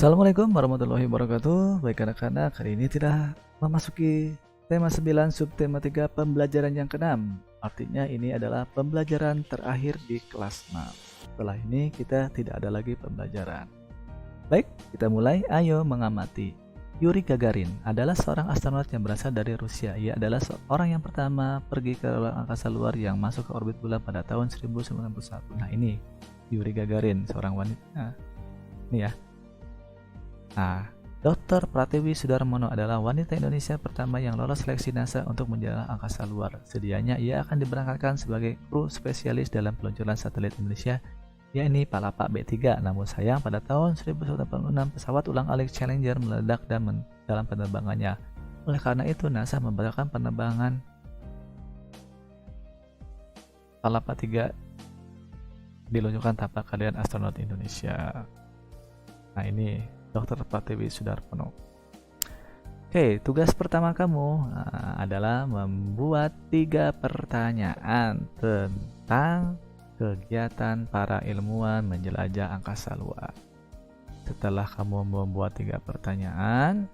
Assalamualaikum warahmatullahi wabarakatuh. Baik anak-anak, hari ini kita memasuki tema 9 subtema 3 pembelajaran yang ke-6. Artinya ini adalah pembelajaran terakhir di kelas 6. Setelah ini kita tidak ada lagi pembelajaran. Baik, kita mulai. Ayo mengamati. Yuri Gagarin adalah seorang astronot yang berasal dari Rusia. Ia adalah orang yang pertama pergi ke ruang angkasa luar yang masuk ke orbit bulan pada tahun 1991. Nah, ini Yuri Gagarin, seorang wanita. Ini ya. Nah, Dr. Pratiwi Sudarmono adalah wanita Indonesia pertama yang lolos seleksi NASA untuk menjelajah angkasa luar. Sedianya ia akan diberangkatkan sebagai kru spesialis dalam peluncuran satelit Indonesia, yakni Palapa B3. Namun sayang, pada tahun 1986 pesawat ulang-alik Challenger meledak dan dalam penerbangannya. Oleh karena itu, NASA membatalkan penerbangan Palapa 3 diluncurkan tanpa kehadiran astronot Indonesia. Nah, ini Dr. Pratiwi Sudarmono. Oke, tugas pertama kamu adalah membuat 3 pertanyaan tentang kegiatan para ilmuwan menjelajah angkasa luar. Setelah kamu membuat 3 pertanyaan,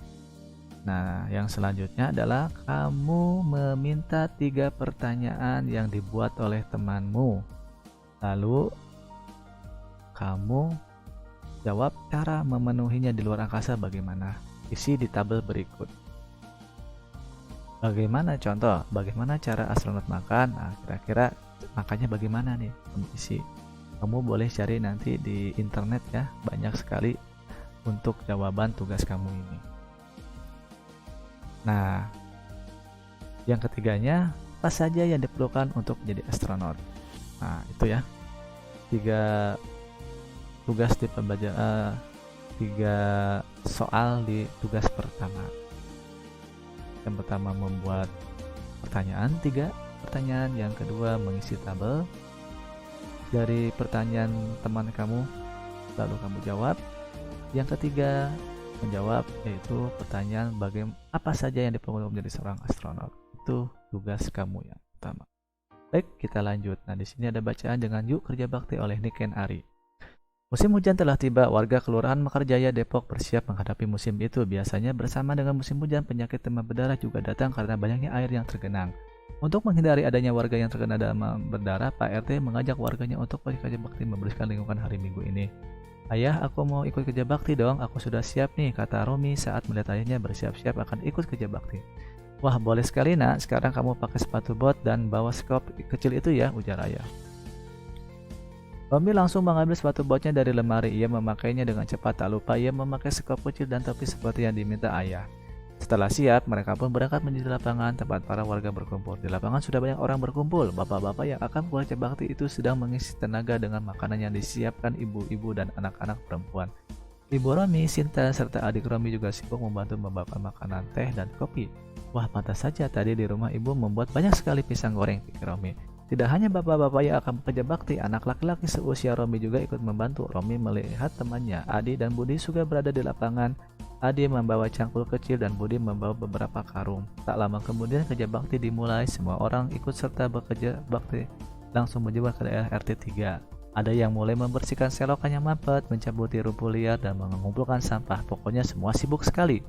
nah yang selanjutnya adalah kamu meminta 3 pertanyaan yang dibuat oleh temanmu. Lalu kamu jawab cara memenuhinya di luar angkasa bagaimana. Isi di tabel berikut. Bagaimana contoh? Bagaimana cara astronot makan? Nah, kira-kira makannya bagaimana nih? Kamu isi. Kamu boleh cari nanti di internet ya. Banyak sekali untuk jawaban tugas kamu ini. Nah, yang ketiganya, apa saja yang diperlukan untuk menjadi astronot? Nah, itu ya. 3 tugas di pembelajaran, 3 soal di tugas pertama. Yang pertama membuat pertanyaan 3 pertanyaan, yang kedua mengisi tabel dari pertanyaan teman kamu lalu kamu jawab, yang ketiga menjawab yaitu pertanyaan apa saja yang diperlukan menjadi seorang astronot. Itu tugas kamu yang pertama. Baik, kita lanjut. Nah, di sini ada bacaan dengan Yuk Kerja Bakti oleh Niken Ari. Musim hujan telah tiba. Warga Kelurahan Mekarjaya, Depok bersiap menghadapi musim itu. Biasanya bersama dengan musim hujan, penyakit demam berdarah juga datang karena banyaknya air yang tergenang. Untuk menghindari adanya warga yang terkena demam berdarah, Pak RT mengajak warganya untuk pergi kerja bakti membersihkan lingkungan hari Minggu ini. Ayah, aku mau ikut kerja bakti dong. Aku sudah siap nih, kata Romi saat melihat ayahnya bersiap-siap akan ikut kerja bakti. Wah, boleh sekali nak. Sekarang kamu pakai sepatu bot dan bawa skop kecil itu ya, ujar ayah. Romi langsung mengambil sepatu botnya dari lemari. Ia memakainya dengan cepat. Tak lupa ia memakai skop kecil dan topi seperti yang diminta ayah. Setelah siap, mereka pun berangkat menuju lapangan tempat para warga berkumpul. Di lapangan sudah banyak orang berkumpul. Bapak-bapak yang akan kerja bakti itu sedang mengisi tenaga dengan makanan yang disiapkan ibu-ibu dan anak-anak perempuan. Ibu Romi, Sinta, serta adik Romi juga sibuk membantu membawa makanan, teh, dan kopi. Wah, pantas saja tadi di rumah ibu membuat banyak sekali pisang goreng, pikir Romi. Tidak hanya bapak-bapak yang akan bekerja bakti, anak laki-laki seusia Romi juga ikut membantu. Romi melihat temannya, Adi dan Budi juga berada di lapangan. Adi membawa cangkul kecil dan Budi membawa beberapa karung. Tak lama kemudian kerja bakti dimulai. Semua orang ikut serta bekerja bakti langsung menjebak ke daerah RT 3. Ada yang mulai membersihkan selokan yang mampet, mencabuti rumput liar, dan mengumpulkan sampah. Pokoknya semua sibuk sekali.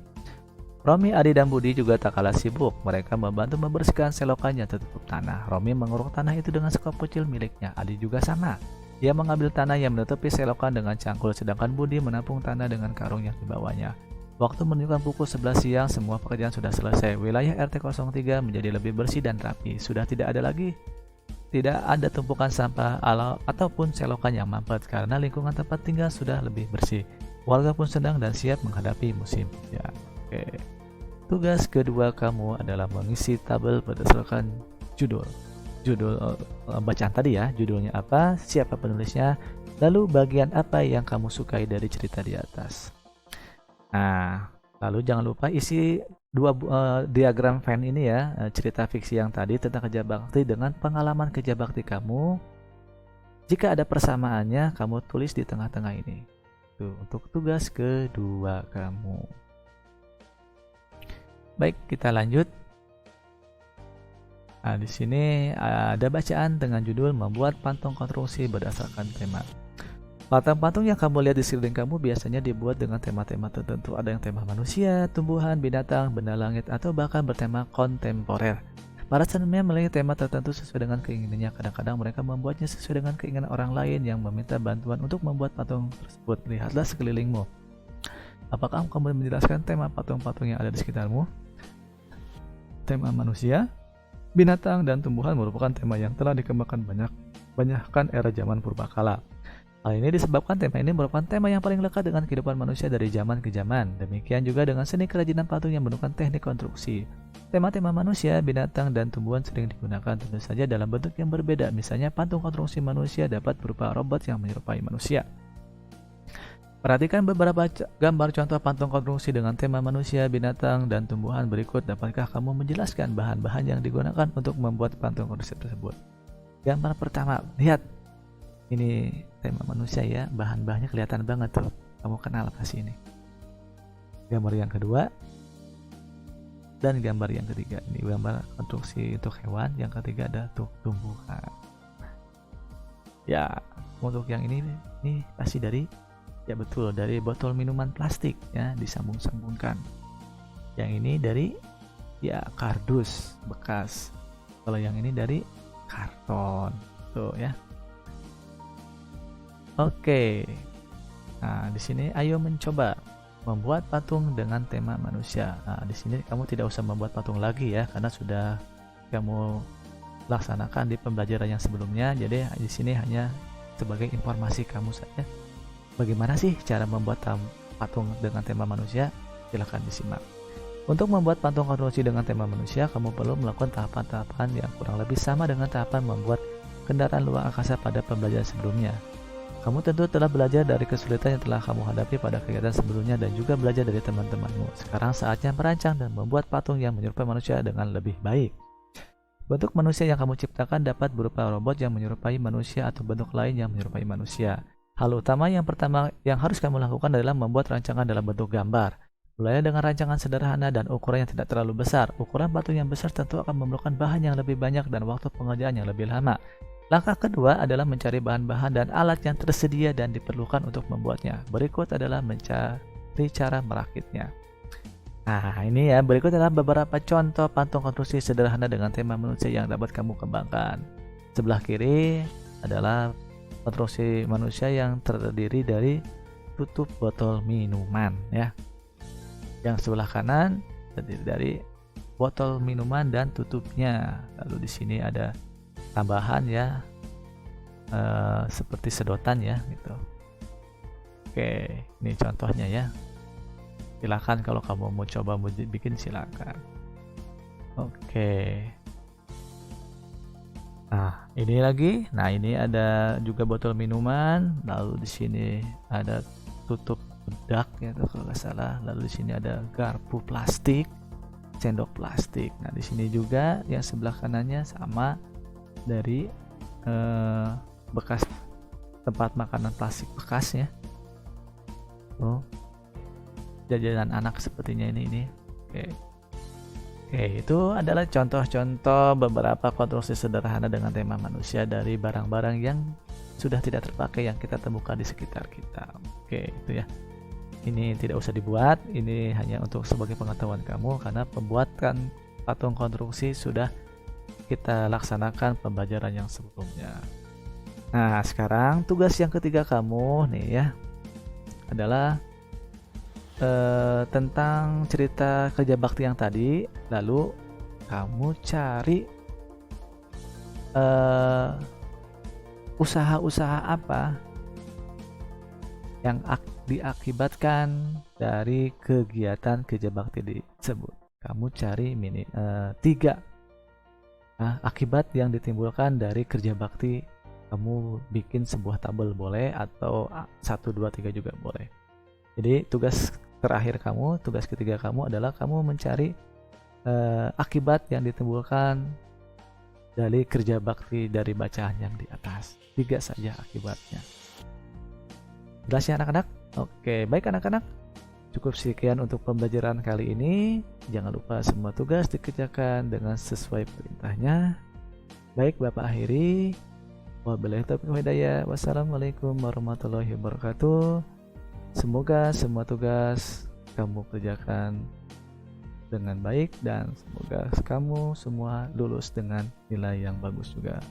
Romi, Adi, dan Budi juga tak kalah sibuk. Mereka membantu membersihkan selokan yang tertutup tanah. Romi menguruk tanah itu dengan skop kecil miliknya. Adi juga sama. Ia mengambil tanah yang menutupi selokan dengan cangkul, sedangkan Budi menampung tanah dengan karung yang dibawanya. Waktu menunjukkan pukul 11 siang, semua pekerjaan sudah selesai. Wilayah RT 03 menjadi lebih bersih dan rapi. Sudah tidak ada tumpukan sampah ataupun selokan yang mampet karena lingkungan tempat tinggal sudah lebih bersih. Warga pun senang dan siap menghadapi musim hujan. Oke. Tugas kedua kamu adalah mengisi tabel berdasarkan judul bacaan tadi ya. Judulnya apa, siapa penulisnya, lalu bagian apa yang kamu sukai dari cerita di atas. Nah, lalu jangan lupa isi 2 diagram Venn ini ya, cerita fiksi yang tadi tentang kerja bakti dengan pengalaman kerja bakti kamu. Jika ada persamaannya, kamu tulis di tengah-tengah ini. Tuh, untuk tugas kedua kamu. Baik, kita lanjut. Nah, di sini ada bacaan dengan judul membuat pantong konstruksi berdasarkan tema. Patung-patung yang kamu lihat di sekeliling kamu biasanya dibuat dengan tema-tema tertentu. Ada yang tema manusia, tumbuhan, binatang, benda langit, atau bahkan bertema kontemporer. Para seniman memiliki tema tertentu sesuai dengan keinginannya. Kadang-kadang mereka membuatnya sesuai dengan keinginan orang lain yang meminta bantuan untuk membuat patung tersebut. Lihatlah sekelilingmu. Apakah kamu menjelaskan tema patung-patung yang ada di sekitarmu? Tema manusia, binatang, dan tumbuhan merupakan tema yang telah dikembangkan banyakkan era zaman purbakala. Hal ini disebabkan tema ini merupakan tema yang paling lekat dengan kehidupan manusia dari zaman ke zaman. Demikian juga dengan seni kerajinan patung yang menggunakan teknik konstruksi. Tema-tema manusia, binatang, dan tumbuhan sering digunakan tentu saja dalam bentuk yang berbeda. Misalnya patung konstruksi manusia dapat berupa robot yang menyerupai manusia. Perhatikan beberapa gambar contoh patung konstruksi dengan tema manusia, binatang, dan tumbuhan berikut. Dapatkah kamu menjelaskan bahan-bahan yang digunakan untuk membuat patung konstruksi tersebut? Gambar pertama, lihat. Ini tema manusia ya, bahan-bahannya kelihatan banget tuh. Kamu kenal apa sih ini? Gambar yang kedua dan gambar yang ketiga. Ini gambar konstruksi untuk hewan. Yang ketiga ada tumbuhan. Ya, untuk yang ini pasti dari, ya betul, dari botol minuman plastik ya, disambung-sambungkan. Yang ini dari ya kardus bekas. Kalau yang ini dari karton tuh ya. Oke. Nah, di sini ayo mencoba membuat patung dengan tema manusia. Nah, di sini kamu tidak usah membuat patung lagi ya, karena sudah kamu laksanakan di pembelajaran yang sebelumnya. Jadi di sini hanya sebagai informasi kamu saja. Bagaimana sih cara membuat patung dengan tema manusia? Silahkan disimak. Untuk membuat patung konstruksi dengan tema manusia, kamu perlu melakukan tahapan-tahapan yang kurang lebih sama dengan tahapan membuat kendaraan luar angkasa pada pembelajaran sebelumnya. Kamu tentu telah belajar dari kesulitan yang telah kamu hadapi pada kegiatan sebelumnya dan juga belajar dari teman-temanmu. Sekarang saatnya merancang dan membuat patung yang menyerupai manusia dengan lebih baik. Bentuk manusia yang kamu ciptakan dapat berupa robot yang menyerupai manusia atau bentuk lain yang menyerupai manusia. Hal utama yang pertama yang harus kamu lakukan adalah membuat rancangan dalam bentuk gambar. Mulai dengan rancangan sederhana dan ukuran yang tidak terlalu besar. Ukuran patung yang besar tentu akan memerlukan bahan yang lebih banyak dan waktu pengerjaan yang lebih lama. Langkah kedua adalah mencari bahan-bahan dan alat yang tersedia dan diperlukan untuk membuatnya. Berikut adalah mencari cara merakitnya. Nah, ini ya, berikut adalah beberapa contoh patung konstruksi sederhana dengan tema manusia yang dapat kamu kembangkan. Sebelah kiri adalah konstruksi manusia yang terdiri dari tutup botol minuman ya. Yang sebelah kanan terdiri dari botol minuman dan tutupnya. Lalu di sini ada tambahan ya, seperti sedotan ya gitu. Oke, ini contohnya ya. Silakan kalau kamu mau coba bikin silakan. Oke. Nah, ini lagi. Nah, ini ada juga botol minuman. Lalu di sini ada tutup bedak ya kalau nggak salah. Lalu di sini ada garpu plastik, sendok plastik. Nah, di sini juga yang sebelah kanannya sama, dari bekas tempat makanan plastik bekas ya. Jajanan anak sepertinya ini. Oke, itu adalah contoh-contoh beberapa konstruksi sederhana dengan tema manusia dari barang-barang yang sudah tidak terpakai yang kita temukan di sekitar kita. Oke, itu ya. Ini tidak usah dibuat, ini hanya untuk sebagai pengetahuan kamu karena pembuatan patung konstruksi sudah kita laksanakan pembelajaran yang sebelumnya. Nah, sekarang tugas yang ketiga kamu nih ya adalah tentang cerita kerja bakti yang tadi. Lalu kamu cari usaha-usaha apa yang diakibatkan dari kegiatan kerja bakti tersebut. Kamu cari 3 akibat yang ditimbulkan dari kerja bakti. Kamu bikin sebuah tabel boleh, atau 1, 2, 3 juga boleh. Jadi tugas ketiga kamu adalah kamu mencari akibat yang ditimbulkan dari kerja bakti dari bacaan yang di atas. 3 saja akibatnya. Jelas ya anak-anak? Oke, baik anak-anak. Cukup sekian untuk pembelajaran kali ini. Jangan lupa semua tugas dikerjakan dengan sesuai perintahnya. Baik, Bapak akhiri. Wabillahi taufiq wal hidayah. Wassalamualaikum warahmatullahi wabarakatuh. Semoga semua tugas kamu kerjakan dengan baik dan semoga kamu semua lulus dengan nilai yang bagus juga.